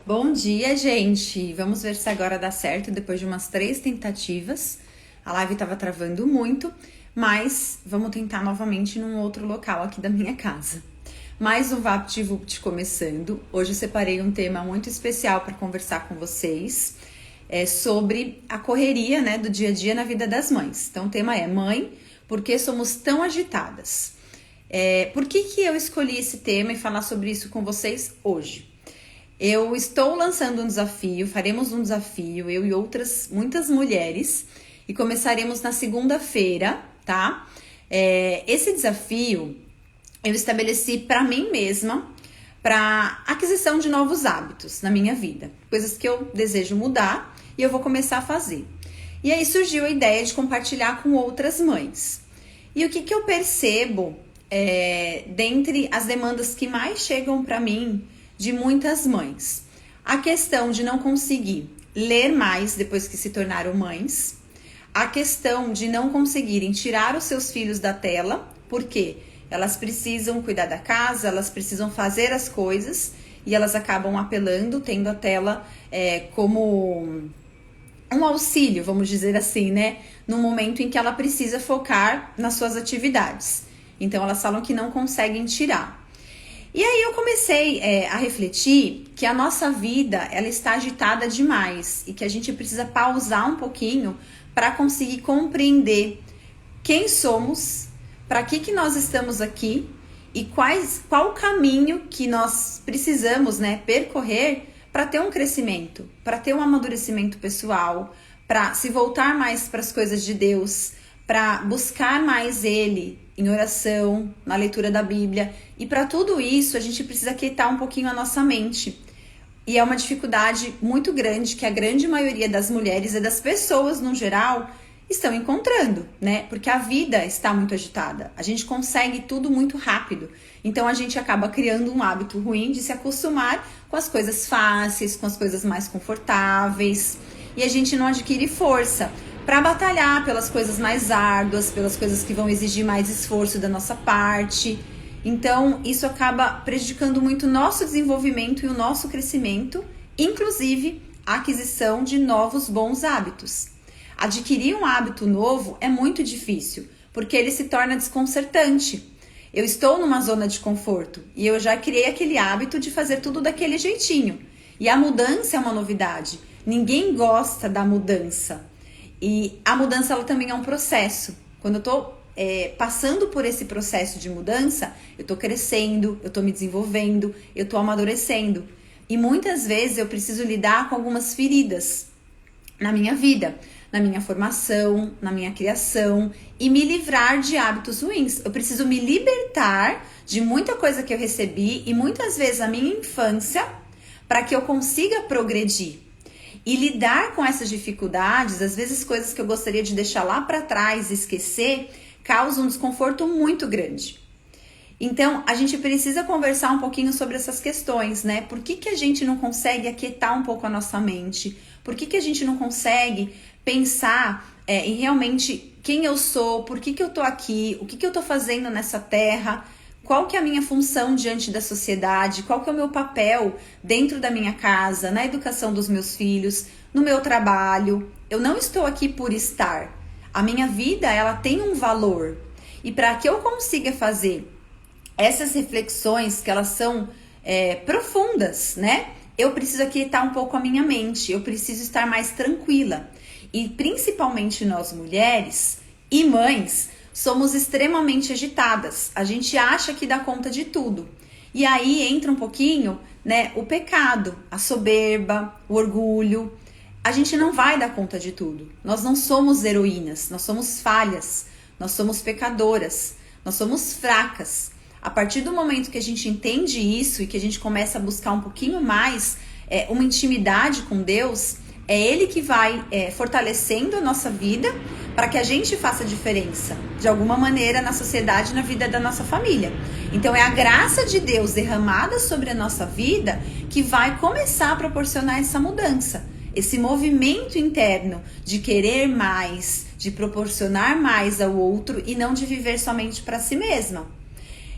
Bom dia, gente! Vamos ver se agora dá certo depois de umas 3 tentativas. A live estava travando muito, mas vamos tentar novamente num outro local aqui da minha casa. Mais um VaptVupt começando. Hoje eu separei um tema muito especial para conversar com vocês. Sobre a correria, do dia a dia na vida das mães. Então o tema é: mãe, por que somos tão agitadas? Por que eu escolhi esse tema e falar sobre isso com vocês hoje? Eu estou lançando um desafio, faremos um desafio, eu e outras muitas mulheres, e começaremos na segunda-feira, tá? Esse desafio eu estabeleci para mim mesma, para aquisição de novos hábitos na minha vida, coisas que eu desejo mudar e eu vou começar a fazer. E aí surgiu a ideia de compartilhar com outras mães. E o que eu percebo dentre as demandas que mais chegam para mim de muitas mães? A questão de não conseguir ler mais depois que se tornaram mães, a questão de não conseguirem tirar os seus filhos da tela, porque elas precisam cuidar da casa, elas precisam fazer as coisas e elas acabam apelando, tendo a tela como um auxílio, vamos dizer assim, no momento em que ela precisa focar nas suas atividades. Então elas falam que não conseguem tirar. E aí eu comecei a refletir que a nossa vida ela está agitada demais e que a gente precisa pausar um pouquinho para conseguir compreender quem somos, para que nós estamos aqui e qual o caminho que nós precisamos percorrer para ter um crescimento, para ter um amadurecimento pessoal, para se voltar mais para as coisas de Deus, para buscar mais Ele em oração, na leitura da Bíblia. E para tudo isso a gente precisa quietar um pouquinho a nossa mente. E é uma dificuldade muito grande que a grande maioria das mulheres e das pessoas no geral estão encontrando, Porque a vida está muito agitada. A gente consegue tudo muito rápido. Então a gente acaba criando um hábito ruim de se acostumar com as coisas fáceis, com as coisas mais confortáveis. E a gente não adquire força para batalhar pelas coisas mais árduas, pelas coisas que vão exigir mais esforço da nossa parte. Então, isso acaba prejudicando muito o nosso desenvolvimento e o nosso crescimento, inclusive a aquisição de novos bons hábitos. Adquirir um hábito novo é muito difícil, porque ele se torna desconcertante. Eu estou numa zona de conforto e eu já criei aquele hábito de fazer tudo daquele jeitinho. E a mudança é uma novidade. Ninguém gosta da mudança. E a mudança ela também é um processo. Quando eu tô passando por esse processo de mudança, eu tô crescendo, eu tô me desenvolvendo, eu tô amadurecendo. E muitas vezes eu preciso lidar com algumas feridas na minha vida, na minha formação, na minha criação e me livrar de hábitos ruins. Eu preciso me libertar de muita coisa que eu recebi e muitas vezes a minha infância para que eu consiga progredir. E lidar com essas dificuldades, às vezes coisas que eu gostaria de deixar lá para trás e esquecer, causa um desconforto muito grande. Então, a gente precisa conversar um pouquinho sobre essas questões, Por que a gente não consegue aquietar um pouco a nossa mente? Por que a gente não consegue pensar em realmente quem eu sou, por que eu tô aqui, o que eu tô fazendo nessa terra? Qual que é a minha função diante da sociedade? Qual que é o meu papel dentro da minha casa, na educação dos meus filhos, no meu trabalho? Eu não estou aqui por estar. A minha vida, ela tem um valor. E para que eu consiga fazer essas reflexões, que elas são profundas, Eu preciso aquietar um pouco a minha mente. Eu preciso estar mais tranquila. E principalmente nós mulheres e mães, somos extremamente agitadas. A gente acha que dá conta de tudo. E aí entra um pouquinho, o pecado, a soberba, o orgulho. A gente não vai dar conta de tudo. Nós não somos heroínas, nós somos falhas, nós somos pecadoras, nós somos fracas. A partir do momento que a gente entende isso e que a gente começa a buscar um pouquinho mais uma intimidade com Deus, é Ele que vai fortalecendo a nossa vida para que a gente faça diferença, de alguma maneira, na sociedade, na vida da nossa família. Então, é a graça de Deus derramada sobre a nossa vida que vai começar a proporcionar essa mudança. Esse movimento interno de querer mais, de proporcionar mais ao outro e não de viver somente para si mesma.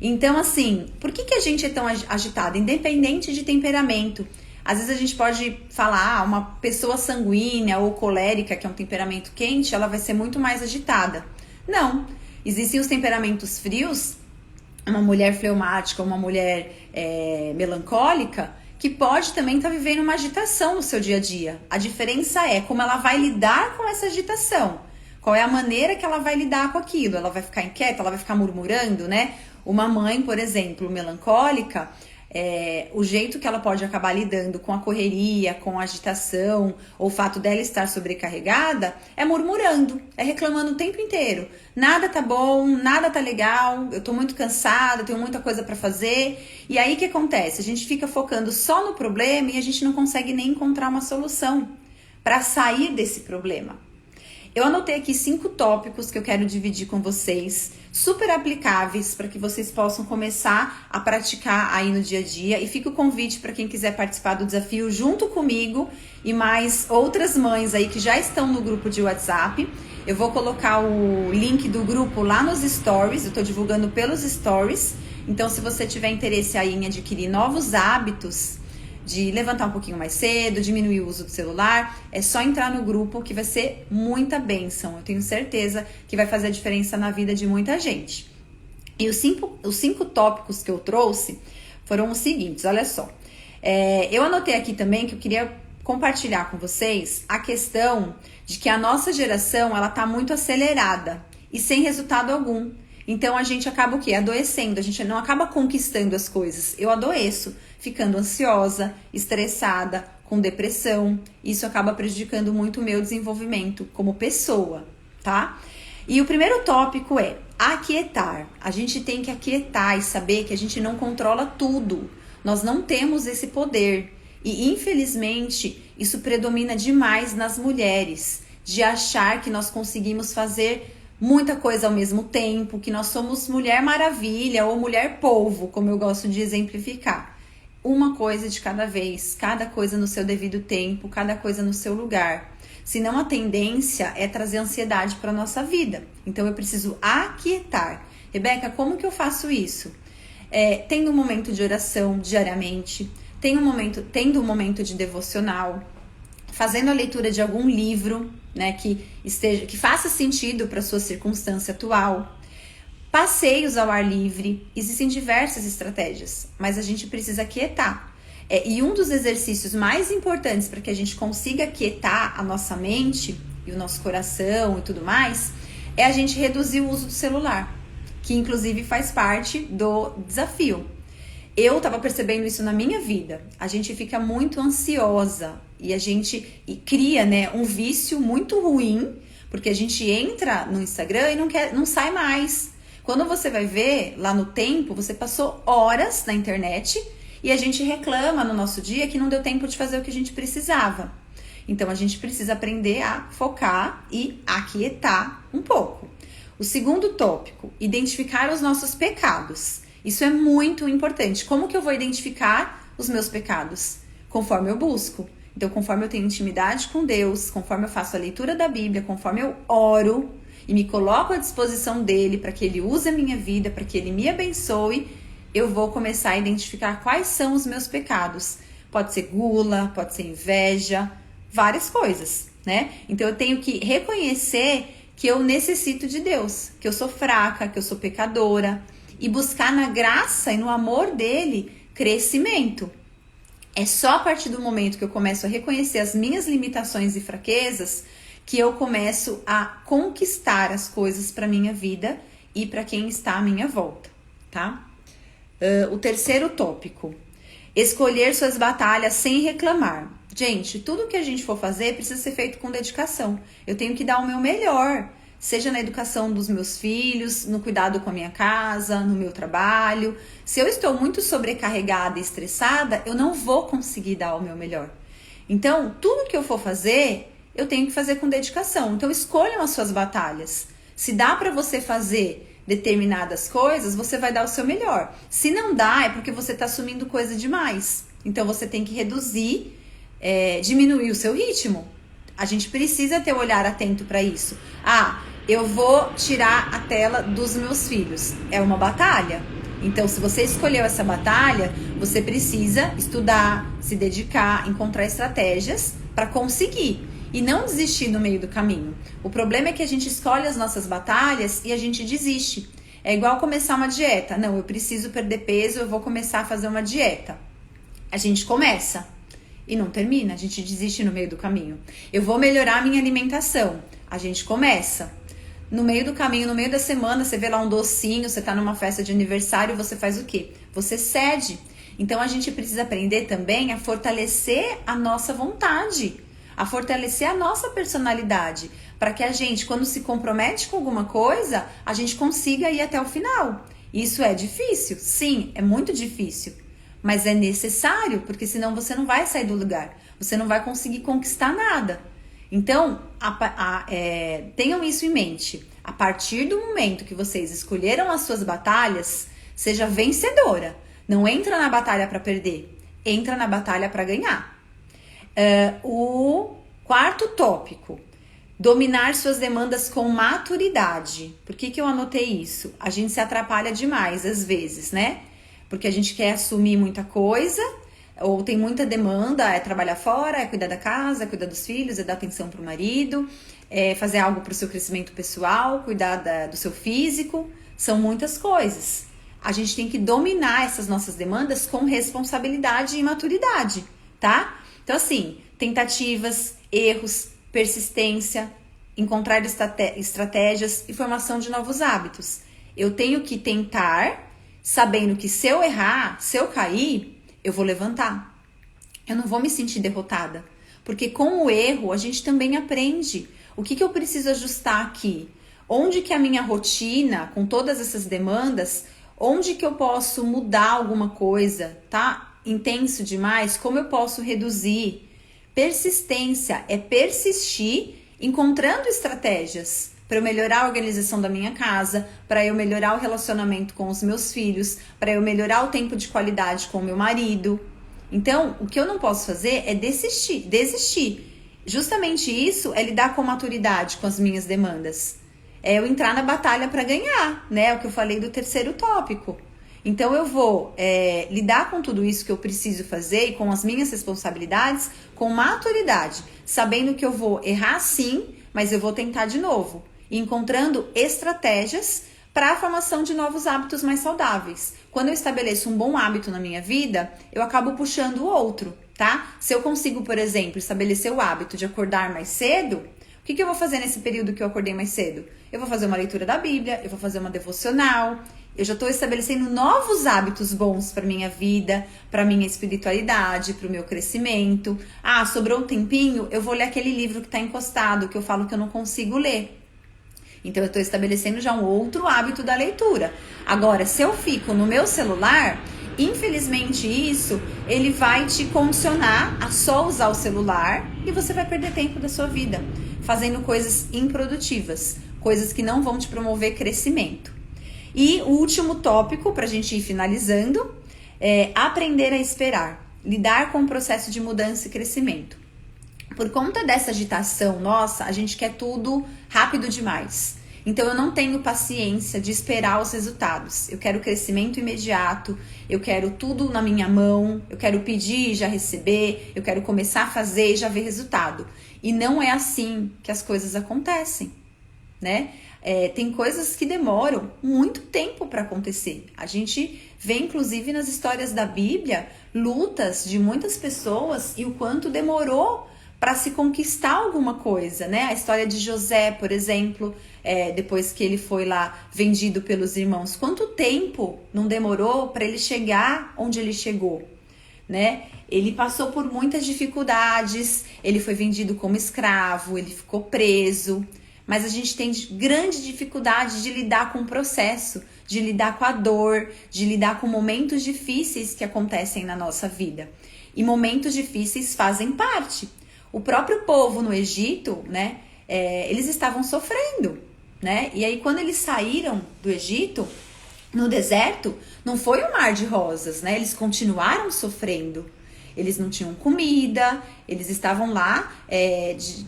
Então, assim, por que a gente é tão agitada? Independente de temperamento, Às vezes a gente pode falar, uma pessoa sanguínea ou colérica, que é um temperamento quente, ela vai ser muito mais agitada. Não, existem os temperamentos frios, uma mulher fleumática, uma mulher melancólica, que pode também estar vivendo uma agitação no seu dia a dia. A diferença é como ela vai lidar com essa agitação. Qual é a maneira que ela vai lidar com aquilo? Ela vai ficar inquieta? Ela vai ficar murmurando, né? Uma mãe, por exemplo, melancólica, o jeito que ela pode acabar lidando com a correria, com a agitação, ou o fato dela estar sobrecarregada, é murmurando, é reclamando o tempo inteiro. Nada tá bom, nada tá legal, eu tô muito cansada, tenho muita coisa pra fazer. E aí o que acontece? A gente fica focando só no problema e a gente não consegue nem encontrar uma solução para sair desse problema. Eu anotei aqui 5 tópicos que eu quero dividir com vocês, super aplicáveis para que vocês possam começar a praticar aí no dia a dia. E fica o convite para quem quiser participar do desafio junto comigo e mais outras mães aí que já estão no grupo de WhatsApp. Eu vou colocar o link do grupo lá nos stories, eu estou divulgando pelos stories. Então, se você tiver interesse aí em adquirir novos hábitos, de levantar um pouquinho mais cedo, diminuir o uso do celular, é só entrar no grupo que vai ser muita bênção. Eu tenho certeza que vai fazer a diferença na vida de muita gente. E os cinco tópicos que eu trouxe foram os seguintes, olha só. Eu anotei aqui também que eu queria compartilhar com vocês a questão de que a nossa geração, ela tá muito acelerada e sem resultado algum. Então a gente acaba o quê? Adoecendo, a gente não acaba conquistando as coisas. Eu adoeço, ficando ansiosa, estressada, com depressão. Isso acaba prejudicando muito o meu desenvolvimento como pessoa, tá? E o primeiro tópico é aquietar. A gente tem que aquietar e saber que a gente não controla tudo. Nós não temos esse poder. E infelizmente isso predomina demais nas mulheres, de achar que nós conseguimos fazer muita coisa ao mesmo tempo, que nós somos mulher maravilha ou mulher polvo, como eu gosto de exemplificar. Uma coisa de cada vez, cada coisa no seu devido tempo, cada coisa no seu lugar. Senão a tendência é trazer ansiedade para a nossa vida. Então eu preciso aquietar. Rebeca, como que eu faço isso? Tendo um momento de oração diariamente, tendo um momento de devocional, fazendo a leitura de algum livro, né, que faça sentido para a sua circunstância atual. Passeios ao ar livre, existem diversas estratégias, mas a gente precisa aquietar. E um dos exercícios mais importantes para que a gente consiga aquietar a nossa mente e o nosso coração e tudo mais, é a gente reduzir o uso do celular, que inclusive faz parte do desafio. Eu estava percebendo isso na minha vida. A gente fica muito ansiosa e a gente cria, né, um vício muito ruim, porque a gente entra no Instagram e não sai mais. Quando você vai ver lá no tempo, você passou horas na internet e a gente reclama no nosso dia que não deu tempo de fazer o que a gente precisava. Então a gente precisa aprender a focar e aquietar um pouco. O segundo tópico, identificar os nossos pecados. Isso é muito importante. Como que eu vou identificar os meus pecados? Conforme eu busco. Então, conforme eu tenho intimidade com Deus, conforme eu faço a leitura da Bíblia, conforme eu oro e me coloco à disposição dele para que ele use a minha vida, para que ele me abençoe, eu vou começar a identificar quais são os meus pecados. Pode ser gula, pode ser inveja, várias coisas, né? Então, eu tenho que reconhecer que eu necessito de Deus, que eu sou fraca, que eu sou pecadora, e buscar na graça e no amor dele crescimento. É só a partir do momento que eu começo a reconhecer as minhas limitações e fraquezas que eu começo a conquistar as coisas para minha vida e para quem está à minha volta, tá? O terceiro tópico, escolher suas batalhas sem reclamar. Gente, tudo que a gente for fazer precisa ser feito com dedicação. Eu tenho que dar o meu melhor, seja na educação dos meus filhos, no cuidado com a minha casa, no meu trabalho. Se eu estou muito sobrecarregada e estressada, eu não vou conseguir dar o meu melhor. Então, tudo que eu for fazer, eu tenho que fazer com dedicação. Então, escolham as suas batalhas. Se dá para você fazer determinadas coisas, você vai dar o seu melhor. Se não dá, é porque você está assumindo coisa demais. Então, você tem que reduzir, diminuir o seu ritmo. A gente precisa ter o olhar atento para isso. Eu vou tirar a tela dos meus filhos. É uma batalha. Então, se você escolheu essa batalha, você precisa estudar, se dedicar, encontrar estratégias para conseguir e não desistir no meio do caminho. O problema é que a gente escolhe as nossas batalhas e a gente desiste. É igual começar uma dieta. Não, eu preciso perder peso, eu vou começar a fazer uma dieta. A gente começa e não termina, a gente desiste no meio do caminho. Eu vou melhorar a minha alimentação. A gente começa. No meio do caminho, no meio da semana, você vê lá um docinho, você tá numa festa de aniversário, você faz o quê? Você cede. Então a gente precisa aprender também a fortalecer a nossa vontade, a fortalecer a nossa personalidade, para que a gente, quando se compromete com alguma coisa, a gente consiga ir até o final. Isso é difícil? Sim, é muito difícil. Mas é necessário, porque senão você não vai sair do lugar. Você não vai conseguir conquistar nada. Então, tenham isso em mente. A partir do momento que vocês escolheram as suas batalhas, seja vencedora. Não entra na batalha para perder. Entra na batalha para ganhar. O quarto tópico. Dominar suas demandas com maturidade. Por que eu anotei isso? A gente se atrapalha demais às vezes, né? Porque a gente quer assumir muita coisa, ou tem muita demanda, é trabalhar fora, é cuidar da casa, é cuidar dos filhos, é dar atenção pro marido, é fazer algo pro seu crescimento pessoal, cuidar do seu físico. São muitas coisas. A gente tem que dominar essas nossas demandas com responsabilidade e maturidade, tá? Então, assim, tentativas, erros, persistência, encontrar estratégias e formação de novos hábitos. Eu tenho que tentar, sabendo que se eu errar, se eu cair, eu vou levantar. Eu não vou me sentir derrotada. Porque com o erro, a gente também aprende. O que eu preciso ajustar aqui? Onde que a minha rotina, com todas essas demandas, onde que eu posso mudar alguma coisa, tá? Intenso demais, como eu posso reduzir? Persistência é persistir encontrando estratégias para eu melhorar a organização da minha casa, para eu melhorar o relacionamento com os meus filhos, para eu melhorar o tempo de qualidade com o meu marido. Então, o que eu não posso fazer é desistir. Justamente isso é lidar com maturidade com as minhas demandas. É eu entrar na batalha para ganhar, né? É o que eu falei do terceiro tópico. Então eu vou lidar com tudo isso que eu preciso fazer e com as minhas responsabilidades com maturidade, sabendo que eu vou errar sim, mas eu vou tentar de novo. E encontrando estratégias para a formação de novos hábitos mais saudáveis. Quando eu estabeleço um bom hábito na minha vida, eu acabo puxando o outro, tá? Se eu consigo, por exemplo, estabelecer o hábito de acordar mais cedo, o que eu vou fazer nesse período que eu acordei mais cedo? Eu vou fazer uma leitura da Bíblia, eu vou fazer uma devocional. Eu já estou estabelecendo novos hábitos bons para minha vida, para minha espiritualidade, para o meu crescimento. Ah, sobrou um tempinho, eu vou ler aquele livro que está encostado, que eu falo que eu não consigo ler. Então, eu estou estabelecendo já um outro hábito da leitura. Agora, se eu fico no meu celular, infelizmente isso, ele vai te condicionar a só usar o celular e você vai perder tempo da sua vida, fazendo coisas improdutivas, coisas que não vão te promover crescimento. E o último tópico, para a gente ir finalizando, é aprender a esperar, lidar com o processo de mudança e crescimento. Por conta dessa agitação nossa, a gente quer tudo rápido demais. Então eu não tenho paciência de esperar os resultados. Eu quero crescimento imediato, eu quero tudo na minha mão, eu quero pedir e já receber, eu quero começar a fazer e já ver resultado. E não é assim que as coisas acontecem, né? Tem coisas que demoram muito tempo para acontecer. A gente vê, inclusive, nas histórias da Bíblia, lutas de muitas pessoas e o quanto demorou para se conquistar alguma coisa, né? A história de José, por exemplo, depois que ele foi lá vendido pelos irmãos, quanto tempo não demorou para ele chegar onde ele chegou, né? Ele passou por muitas dificuldades, ele foi vendido como escravo, ele ficou preso. Mas a gente tem grande dificuldade de lidar com o processo, de lidar com a dor, de lidar com momentos difíceis que acontecem na nossa vida. E momentos difíceis fazem parte. O próprio povo no Egito, né, eles estavam sofrendo, né? E aí quando eles saíram do Egito, no deserto, não foi um mar de rosas, né? Eles continuaram sofrendo. Eles não tinham comida, eles estavam lá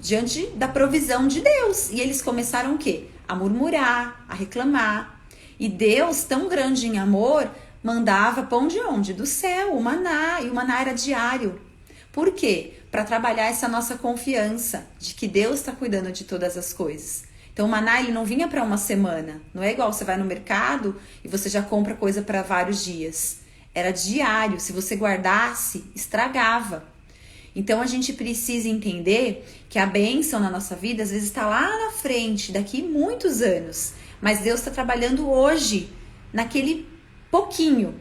diante da provisão de Deus. E eles começaram o quê? A murmurar, a reclamar. E Deus, tão grande em amor, mandava pão de onde? Do céu, o maná, e o maná era diário. Por quê? Para trabalhar essa nossa confiança de que Deus está cuidando de todas as coisas. Então o maná ele não vinha para uma semana, não é igual você vai no mercado e você já compra coisa para vários dias. Era diário, se você guardasse, estragava. Então a gente precisa entender que a bênção na nossa vida às vezes está lá na frente, daqui muitos anos. Mas Deus está trabalhando hoje, naquele pouquinho.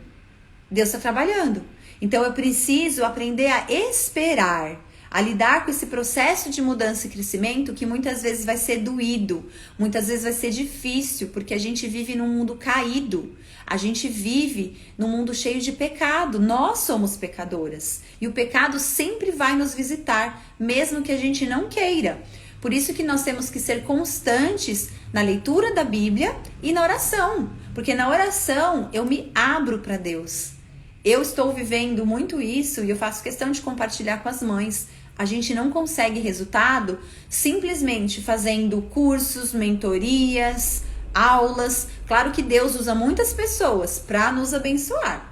Deus está trabalhando. Então eu preciso aprender a esperar, a lidar com esse processo de mudança e crescimento que muitas vezes vai ser doído, muitas vezes vai ser difícil, porque a gente vive num mundo caído, a gente vive num mundo cheio de pecado, nós somos pecadoras e o pecado sempre vai nos visitar, mesmo que a gente não queira. Por isso que nós temos que ser constantes na leitura da Bíblia e na oração, porque na oração eu me abro para Deus. Eu estou vivendo muito isso e eu faço questão de compartilhar com as mães. A gente não consegue resultado simplesmente fazendo cursos, mentorias, aulas. Claro que Deus usa muitas pessoas para nos abençoar.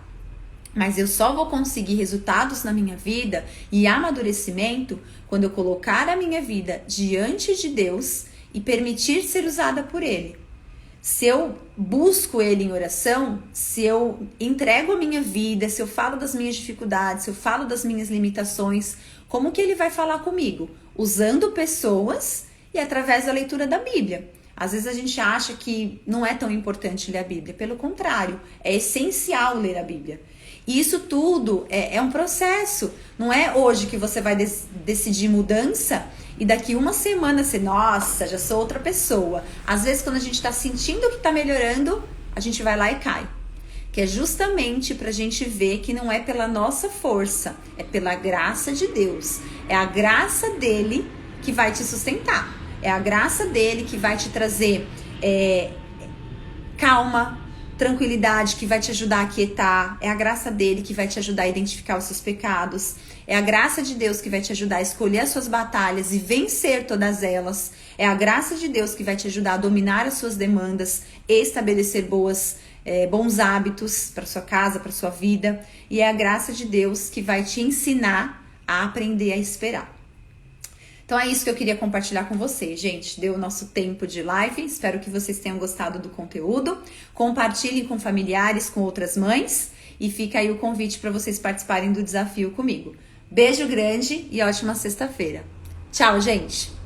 Mas eu só vou conseguir resultados na minha vida e amadurecimento quando eu colocar a minha vida diante de Deus e permitir ser usada por Ele. Se eu busco Ele em oração, se eu entrego a minha vida, se eu falo das minhas dificuldades, se eu falo das minhas limitações, como que Ele vai falar comigo? Usando pessoas e através da leitura da Bíblia. Às vezes a gente acha que não é tão importante ler a Bíblia, pelo contrário, é essencial ler a Bíblia. E isso tudo é um processo, não é hoje que você vai decidir mudança e daqui uma semana você, nossa, já sou outra pessoa. Às vezes quando a gente está sentindo que está melhorando, a gente vai lá e cai. Que é justamente para a gente ver que não é pela nossa força, é pela graça de Deus. É a graça dele que vai te sustentar. É a graça dele que vai te trazer calma, tranquilidade, que vai te ajudar a aquietar. É a graça dele que vai te ajudar a identificar os seus pecados. É a graça de Deus que vai te ajudar a escolher as suas batalhas e vencer todas elas. É a graça de Deus que vai te ajudar a dominar as suas demandas e estabelecer bons hábitos para sua casa, para sua vida. E é a graça de Deus que vai te ensinar a aprender a esperar. Então é isso que eu queria compartilhar com vocês, gente. Deu o nosso tempo de live. Espero que vocês tenham gostado do conteúdo. Compartilhem com familiares, com outras mães. E fica aí o convite para vocês participarem do desafio comigo. Beijo grande e ótima sexta-feira. Tchau, gente!